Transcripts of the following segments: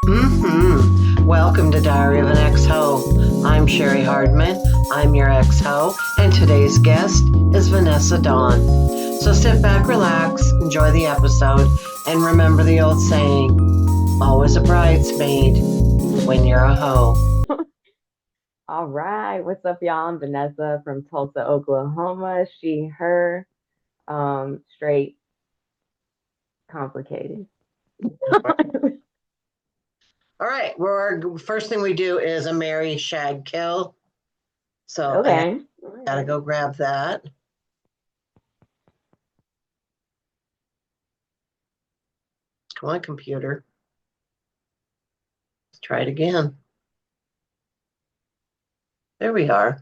Welcome to Diary of an Ex-Ho. I'm Cheri Hardman. I'm your ex-ho, and today's guest is Vanessa Dawn. So sit back, relax, enjoy the episode, and remember the old saying, always a bridesmaid when you're a hoe. All right, what's up, y'all? I'm Vanessa from Tulsa, Oklahoma. She, her, straight, complicated. All right, first thing we do is a marry, shag, kill. So I Okay. gotta go grab that. Come on, computer. Let's try it again. There we are.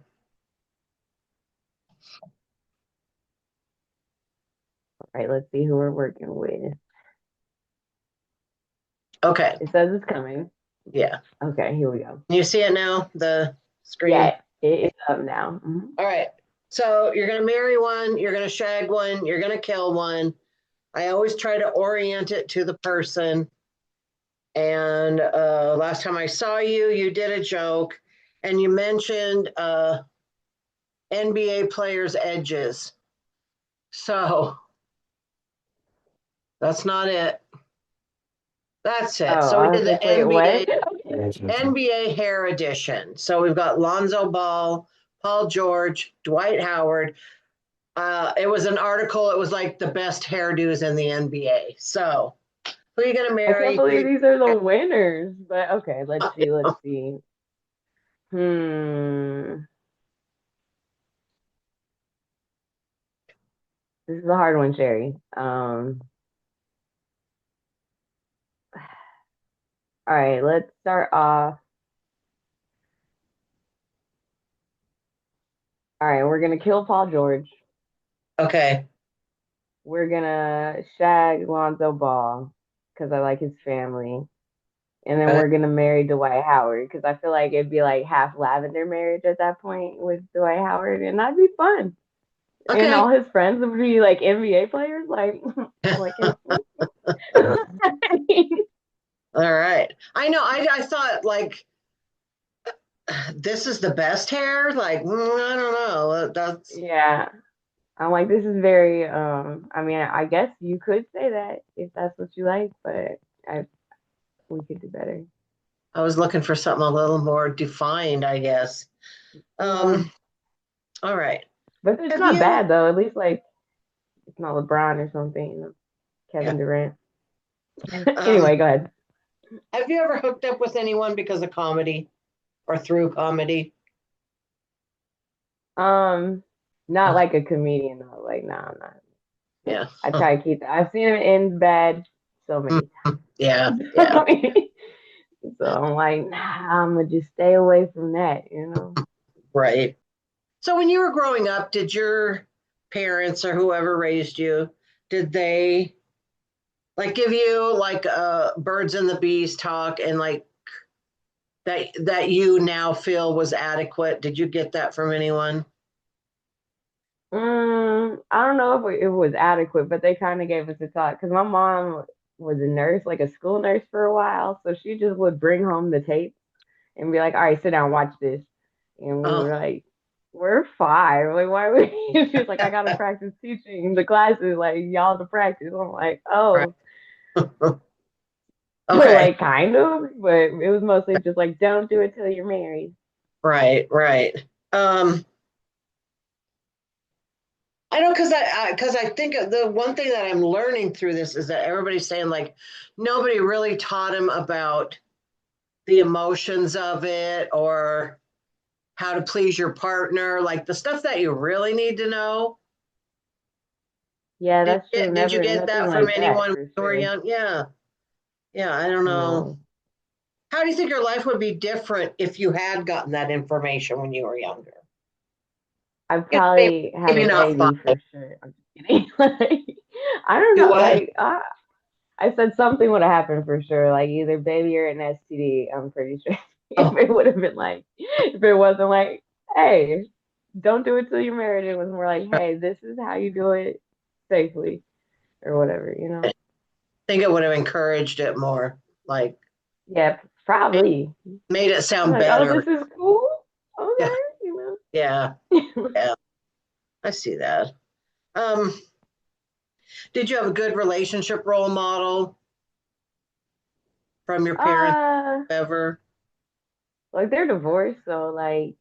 All right, let's see who we're working with. Okay. It says it's coming. Yeah. Okay, here we go. You see it now, the screen? Yeah, it is up now. All right. So you're going to marry one, you're going to shag one, you're going to kill one. I always try to orient it to the person. And last time I saw you, you did a joke and you mentioned NBA players' edges. So that's not it. That's it. Oh, So we I was did the like, wait, what? NBA hair edition. So we've got Lonzo Ball, Paul George, Dwight Howard. It was an article. It was like the best hairdos in the NBA. So who are you going to I can't marry? believe these are the winners. But okay, let's see. Let's see. This is a hard one, Cheri. All right, let's start off. All right, we're gonna kill Paul George. Okay. We're gonna shag Lonzo Ball because I like his family, and then we're gonna marry Dwight Howard because I feel like it'd be like half lavender marriage at that point with Dwight Howard, and that'd be fun. And Okay. all his friends would be like NBA players, like. All right. I know. I thought like this is the best hair. Like I don't know. That's Yeah. I'm like, this is very I mean, I guess you could say that if that's what you like, but I we could do better. I was looking for something a little more defined, I guess. Yeah. All right. But it's Have not you? bad though. At least like it's not LeBron or something, Yeah. Kevin Durant. Um, Anyway, go ahead. have you ever hooked up with anyone because of comedy or through comedy? Not like a comedian though. Like, nah, I'm not. Yeah. I try to keep that. I've seen him end bad so many Yeah. Yeah. times. So I'm like, nah, I'm gonna just stay away from that. Right. So when you were growing up, did your parents or whoever raised you, did they like give you like birds and the bees talk and like that you now feel was adequate? Did you get that from anyone? I don't know if it was adequate, but they kind of gave us a talk because my mom was a nurse, like a school nurse for a while. So she just would bring home the tape and be like, all right, sit down, watch this. And we Oh, were like, we're five. Like, why would she was like, I gotta practice teaching the classes, like y'all to practice. I'm like, right. oh, Okay. like kind of, but it was mostly just like, don't do it till you're married. Right, right. Um, I know because I think the one thing that I'm learning through this is that everybody's saying like nobody really taught him about the emotions of it or how to please your partner, like the stuff that you really need to know. Yeah, that's true. Did you Never, get nothing that from like that anyone when for you were sure. young? Yeah, yeah. I don't know. No. How do you think your life would be different if you had gotten that information when you were younger? I'd Yeah, maybe, probably have maybe a not five. baby for sure. I'm just kidding. Like, I don't Do know. what? I said something would have happened for sure. Like either baby or an STD. I'm pretty sure. If Oh, it would have been like, if it wasn't like, hey, don't do it till you're married. It was more like, hey, this is how you do it safely or whatever. I think it would have encouraged it more. Like, Yeah, Made, probably. made it I'm sound like, oh, better. this is cool. Yeah, Okay, you yeah, know. yeah. I see that. Um, did you have a good relationship role model from your parents uh, ever? like they're divorced, so like,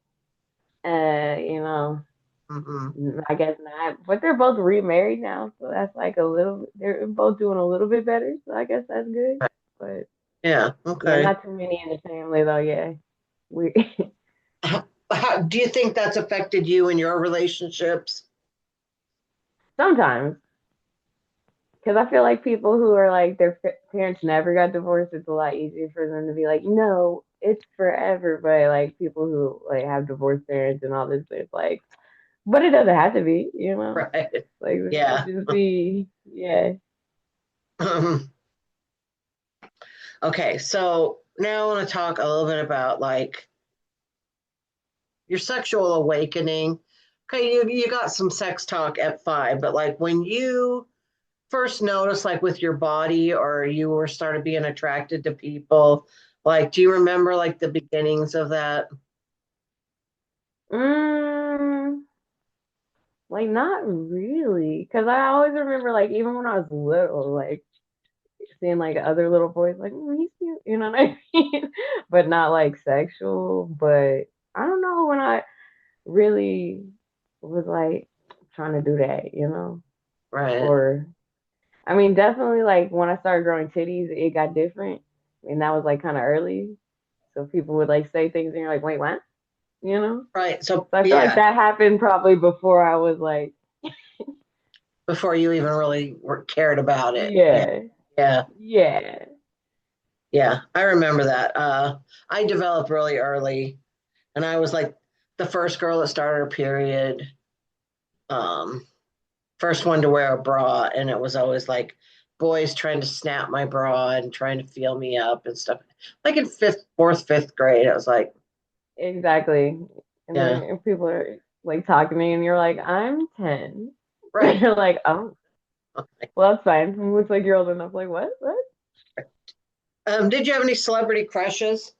you know, Mm-hmm. I guess not. But they're both remarried now, so that's like a little. They're both doing a little bit better, so I guess that's good. But Yeah, yeah, okay. not too many in the family though. Yeah, we Do you think that's affected you in your relationships? sometimes because I feel like people who are like their parents never got divorced, it's a lot easier for them to be like, no, it's forever. But like people who like have divorced parents and all this, it's like, but it doesn't have to be, you know. Right. Like this could Yeah. just be, yeah. Okay, so now I want to talk a little bit about like your sexual awakening. Okay, you got some sex talk at 5, but like when you first noticed like with your body or you were started being attracted to people, like do you remember like the beginnings of that? Mm, like not really, because I always remember like even when I was little, like seeing like other little boys, like he's cute, you know what I mean? But not like sexual. But I don't know when I really was like trying to do that, you know? Right. Or I mean, definitely like when I started growing titties, it got different, and that was like kind of early. So people would like say things, and you're like, wait, what? You know? Right. So So I feel like yeah, that happened probably before I was like, before you even really cared about it. Yeah. yeah, Yeah. yeah. Yeah. I remember that. I developed really early and I was like the first girl that started her period. Um, first one to wear a bra, and it was always like boys trying to snap my bra and trying to feel me up and stuff. Like in fourth, fifth grade, I was like, Exactly. And yeah, then people are like talking to me, and you're like, I'm 10. And right. you're like, oh, well, that's fine. It looks like you're old enough. Like, what? What? Did you have any celebrity crushes?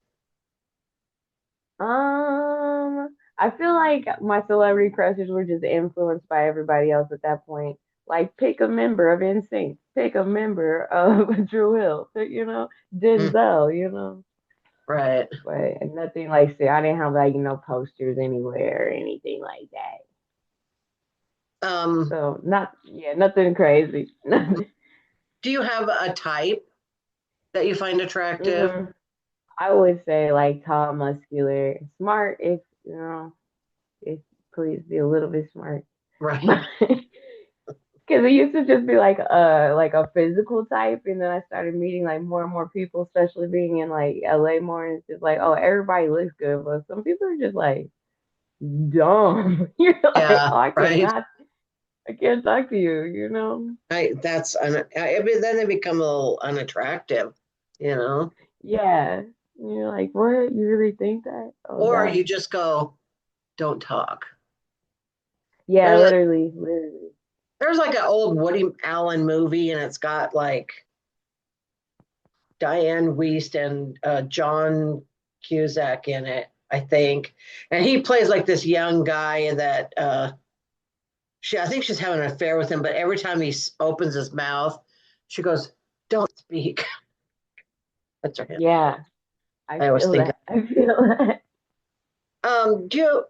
I feel like my celebrity crushes were just influenced by everybody else at that point. Like, pick a member of NSYNC, pick a member of Drew Hill, you know, Mm, Denzel, you know. right. But nothing like, say, I didn't have like, posters anywhere or anything like that. Um, So, not, yeah, nothing crazy. do you have a type that you find attractive? Mm, I would say like tall, muscular, smart if, if please be a little bit smart. Right. Because it used to just be like a physical type, and then I started meeting like more and more people, especially being in like LA more, and it's just like, oh, everybody looks good, but some people are just like dumb. You're like, Yeah. oh, Right. I can't talk to you, you know? I mean, then they become a little unattractive, you know, Yeah. You're like, what? You really think that? Oh or gosh. you just go, don't talk. Yeah, There's literally, literally. There's like an old Woody Allen movie, and it's got like Diane Wiest and John Cusack in it, I think. And he plays like this young guy that I think she's having an affair with him, but every time he opens his mouth, she goes, "Don't speak." That's her him. Yeah, I I always feel think. that. I feel that. Do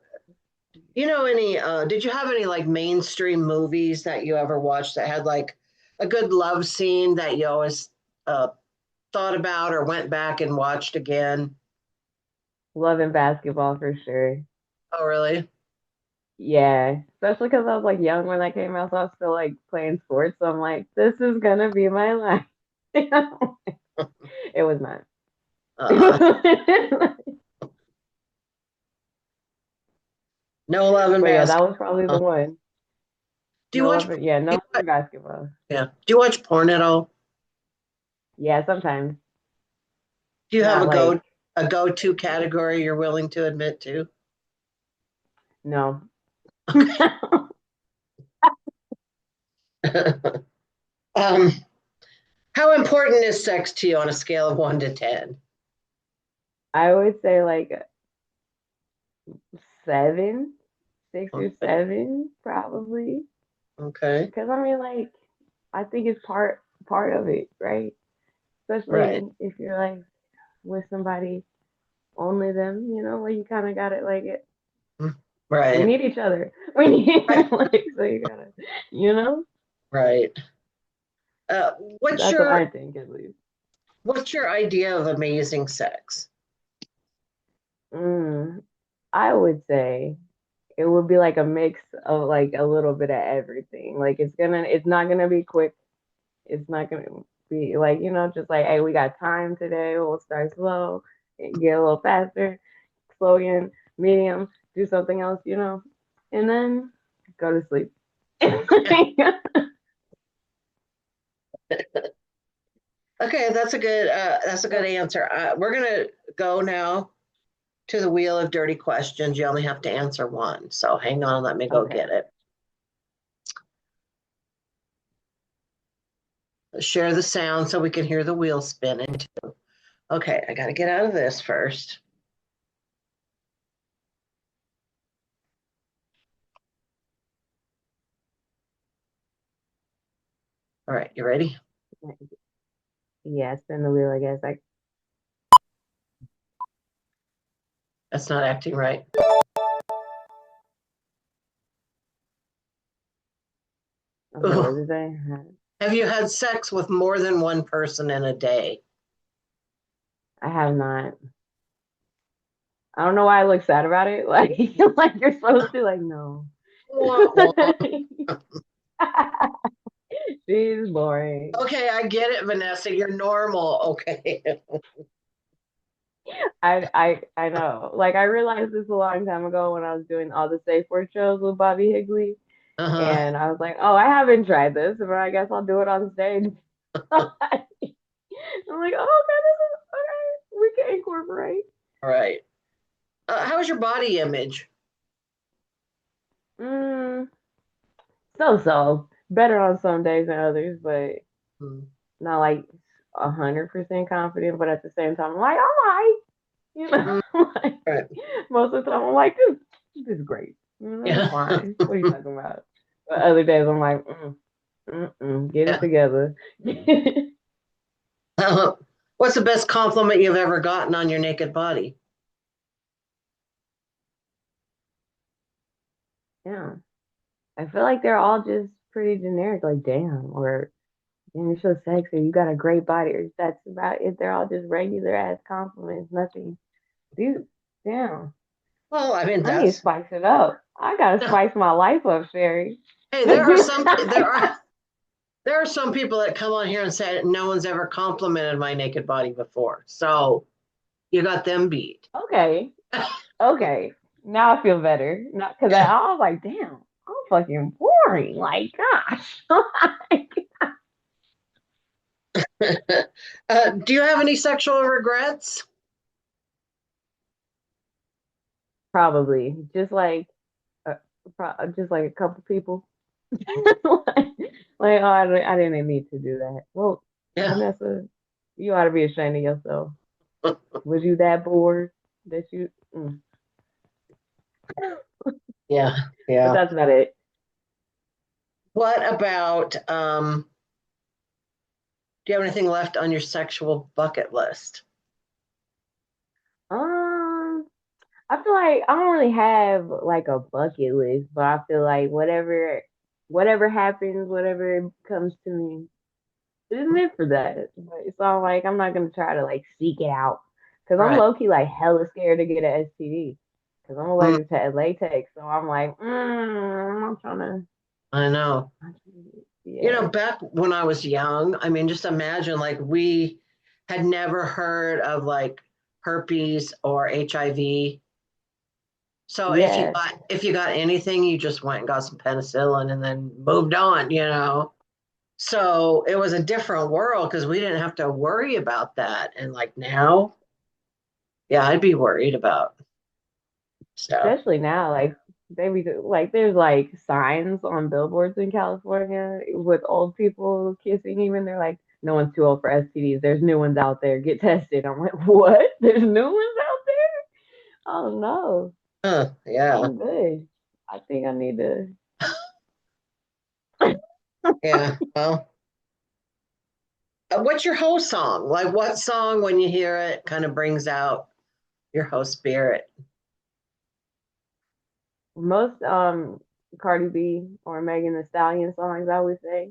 you know any? Did you have any like mainstream movies that you ever watched that had like a good love scene that you always uh, thought about or went back and watched again? Loving basketball for sure. Oh, really? Yeah, especially because I was like young when that came out, so I was still like playing sports. So I'm like, this is gonna be my life. It was not. Uh, no love and But yeah, that basketball. was probably the one. Do you No watch? love, yeah, Do no you, love for basketball. yeah. Do you watch porn at all? Yeah, sometimes Do you have not like a go to regularly. category you're willing to admit to? No. um, how important is sex to you on a scale of 1 to 10? I would say like seven, 6 or 7, probably. Okay. Because I mean, like, I think it's part of it, right? Right. Especially if you're like with somebody, only them, where you kind of got it like it. Mm. We Right. need each other. We need Right. like so you gotta, you know. Right. Uh, what's That's what your I think at least. what's your idea of amazing sex? Mm, I would say it would be like a mix of like a little bit of everything. Like it's not gonna be quick. It's not gonna be like, just like, hey, we got time today. We'll start slow, get a little faster, slow in, medium, do something else, and then go to sleep. Okay, that's a good answer. We're gonna go now to the wheel of dirty questions. You only have to answer one. So hang on, let me go Okay. get it. Share the sound so we can hear the wheel spinning too. Okay, I got to get out of this first. All right, you ready? Yeah, spin the wheel, I guess. Like, That's not acting right. okay, what Ooh. did it say? Have you had sex with more than one person in a day? I have not. I don't know why I look sad about it. Like, like you're supposed to. Like, no. Wah, wah. She's boring. Okay, I get it, Vanessa. You're normal. Okay. I know. Like, I realized this a long time ago when I was doing all the safe word shows with Bobby Higley, Uh-huh. and I was like, oh, I haven't tried this, but I guess I'll do it on stage. I'm like, oh, okay, this is okay. We can incorporate. All right. How's your body image? Mm, so better on some days than others, but Hmm. not like 100% confident. But at the same time, I'm like, all right, Mm, like, right. most of the time, I'm like, this is great. It's Yeah. fine. What are you talking about? But other days, I'm like, get it Yeah. together. What's the best compliment you've ever gotten on your naked body? Yeah, I feel like they're all just pretty generic, like damn, or damn, you're so sexy, you got a great body, or that's about it. They're all just regular ass compliments, nothing. Dude, damn, Well, I mean I need to that's spice it up. I gotta spice my life up, Cheri. hey, there are some people that come on here and say no one's ever complimented my naked body before. So you got them beat. Okay, okay. Now I feel better. Not because Yeah. I was like, damn, I'm fucking boring. Like, gosh. Do you have any sexual regrets? Probably uh, just like a couple people. like, oh, I didn't need to do that. Well, Yeah. Vanessa, you ought to be ashamed of yourself. Was you that bored that you? Yeah. But Yeah. that's about it. What about do you have anything left on your sexual bucket list? Um, I feel like I don't really have like a bucket list, but I feel like whatever happens, whatever comes to me, it's meant for that. But so I'm not gonna try to like seek it out because I'm Right. low key like hella scared to get an STD because I'm Mm, allergic to latex. So I'm like, I'm not trying to. I know. Yeah. Back when I was young, I mean, just imagine like we had never heard of like herpes or HIV. So Yeah. if you got anything, you just went and got some penicillin and then moved on. So it was a different world because we didn't have to worry about that. And like now, yeah, I'd be worried about stuff. Especially now, like they be like there's like signs on billboards in California with old people kissing even they're like no one's too old for STDs. There's new ones out there. Get tested. I'm like, what? There's new ones out there? Oh no, Yeah. I'm good. I think I need to. Yeah. Well, what's your host song? Like, what song, when you hear it, kind of brings out your host spirit? Most Cardi B or Megan Thee Stallion songs, I would say.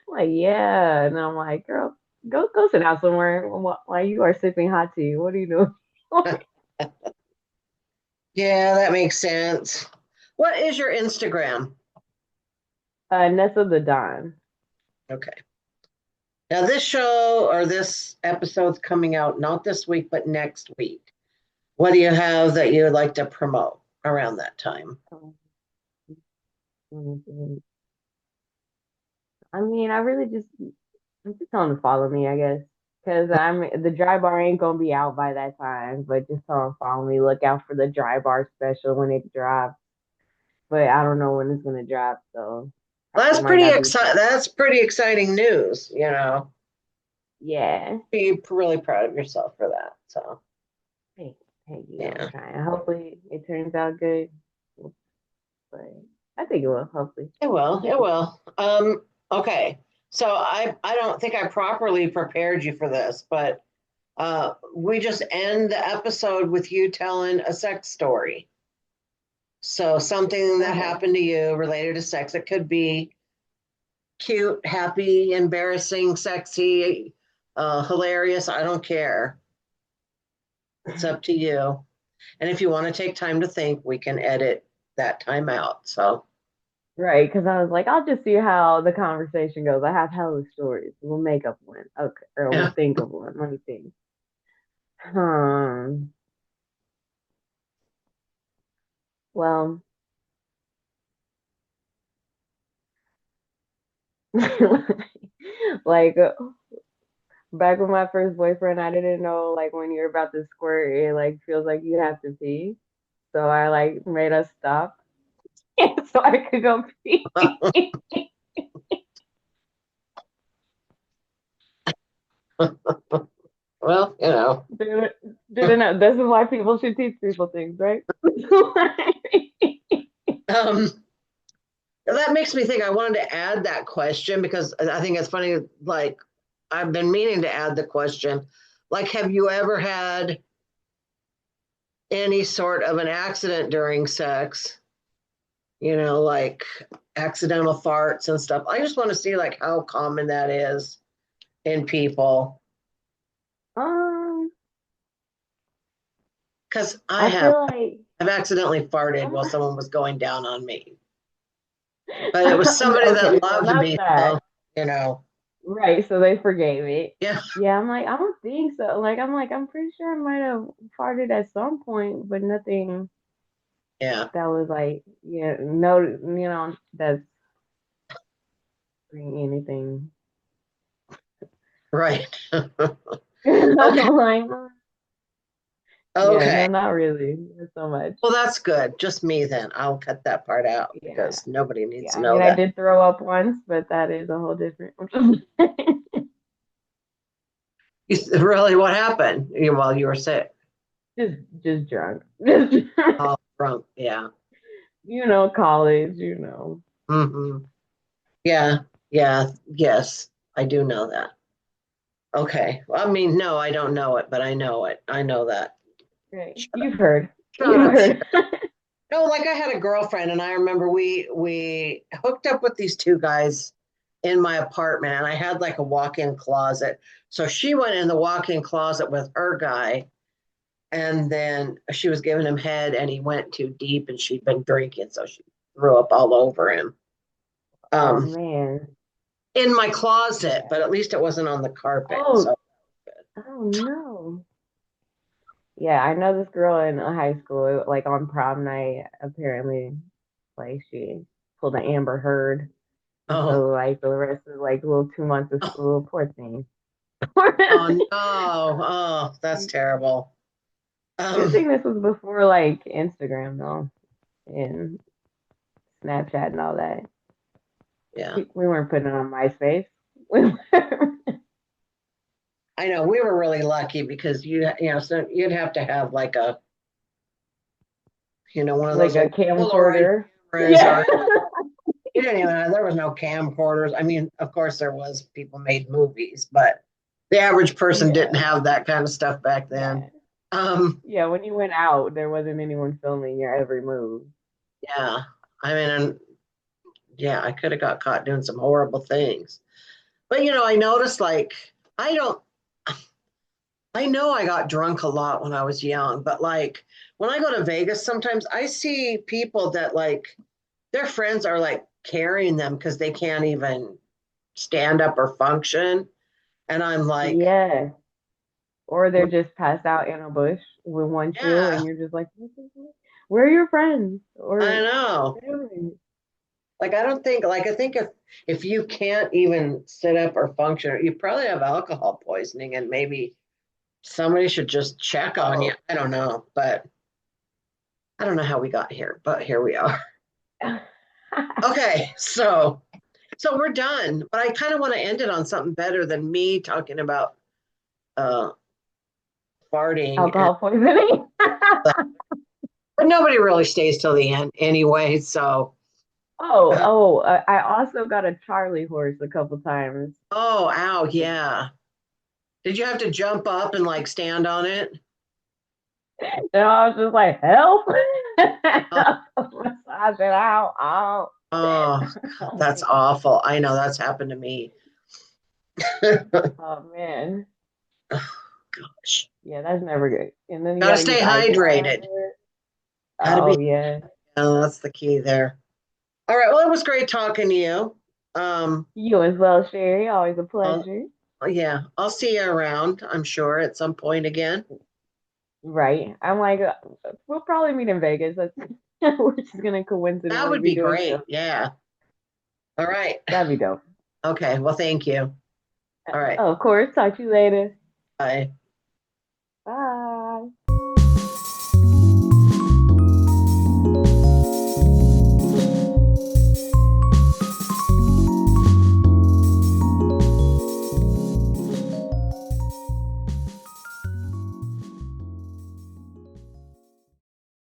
Like, yeah, and I'm like, girl, go sit down somewhere while you are sipping hot tea. What are you doing? Yeah, that makes sense. What is your Instagram? Nessa the Don. Okay. Now, this show or this episode's coming out not this week, but next week. What do you have that you would like to promote around that time? I mean, I really I'm just telling them to follow me, I guess. Because the dry bar ain't gonna be out by that time, but just tell them to follow me. Look out for the dry bar special when it drops. But I don't know when it's gonna drop, so Well, probably that's might pretty not be exciting. till That's pretty exciting news. yeah. Be really proud of yourself for that. So, Hey, thank you. I'm yeah, trying. Hopefully it turns out good. But I think it will, hopefully. it will. It will. Okay. So I don't think I properly prepared you for this, but we just end the episode with you telling a sex story. So something that Okay. happened to you related to sex. It could be cute, happy, embarrassing, sexy, hilarious. I don't care. It's up to you. And if you want to take time to think, we can edit that time out. So, Right, because I was like, I'll just see how the conversation goes. I have hella stories. We'll make up one. Okay, or we'll yeah. think of one. Let me think. Hmm. Well, like back with my first boyfriend, I didn't know like when you're about to squirt, it like feels like you have to pee. So I like made us stop so I could go pee. Well, Didn't didn't know. This is why people should teach people things, right? um, that makes me think I wanted to add that question because I think it's funny. Like, I've been meaning to add the question. Like, have you ever had any sort of an accident during sex? Like accidental farts and stuff. I just want to see like how common that is in people. Um, Because I feel like I've accidentally farted while um, someone was going down on me, but it was somebody okay, that so loved not me. So, that. you know, Right, so they forgave it. yeah, Yeah, I'm like, I don't think so. Like, I'm pretty sure I might have farted at some point, but nothing yeah, that was like, yeah, no, that's anything. right. Okay, Like, yeah, no, okay. not really, not so much. Well, that's good. Just me then. I'll cut that part out Yeah, because nobody needs yeah. to I know mean, I that. did throw up once, but that is a whole different. Really, what happened while you were sick? Just drunk. Just, Oh, drunk. Yeah. college. Hmm. Yeah. Yeah. Yes, I do know that. Okay. Well, I mean, no, I don't know it, but I know it. I know that. Right. Shut up. You've heard. Shut You've up. heard. No, like I had a girlfriend, and I remember we hooked up with these two guys in my apartment, and I had like a walk-in closet. So she went in the walk-in closet with her guy, and then she was giving him head, and he went too deep, and she'd been drinking, so she threw up all over him. Oh Um, man. in my closet, Yeah. but at least it wasn't on the carpet. Oh, So oh no. Yeah, I know this girl in high school, like on prom night, apparently, like she pulled an Amber Heard. And oh, so like the rest of like the little 2 months of oh, school, poor thing. oh no, oh, that's terrible. Good Um, thing this was before like Instagram though and Snapchat and all that. yeah. We weren't putting it on MySpace. I know we were really lucky because so you'd have to have like a one of Like those a old Polaroid camcorder. cameras, Yeah. or you didn't even there was no camcorders. I mean, of course there was, people made movies, but the average person didn't Yeah. have that kind of stuff back then. Yeah. Um, Yeah. When you went out, there wasn't anyone filming your every move. yeah, I mean, and yeah, I could have got caught doing some horrible things. But I noticed like I don't I know I got drunk a lot when I was young, but like when I go to Vegas, sometimes I see people that like their friends are like carrying them because they can't even stand up or function. And I'm like, Yeah. Or they're just passed out in a bush with one shoe, yeah, and you're just like, where are your friends I or know. family? Like I don't think like I think if you can't even sit up or function, you probably have alcohol poisoning and maybe somebody should just check on you. Oh. I don't know, but I don't know how we got here, but here we are. Okay, so we're done, but I kind of want to end it on something better than me talking about uh farting and Alcohol poisoning. but nobody really stays till the end anyway, so uh, I also got a Charlie horse a couple times. oh ow, yeah. Did you have to jump up and like stand on it? And I was just like, help. Oh, I said, ow, ow, shit. oh God, that's awful. I know that's happened to me. Oh man. Gosh. Yeah, that's never good. And then you Gotta gotta use stay ice around hydrated. it. Gotta be, Oh yeah. that's the key there. All right, well, it was great talking to you. Um, You as well, Cheri. Always a I'll, pleasure. yeah, I'll see you around, I'm sure, at some point again. Right. I'm like, we'll probably meet in Vegas. That's we're just gonna That coincidentally would be be doing great. shows. Yeah. All right. That'd be dope. Okay. Well, thank you. All right. Oh, of course. Talk to you later. Bye.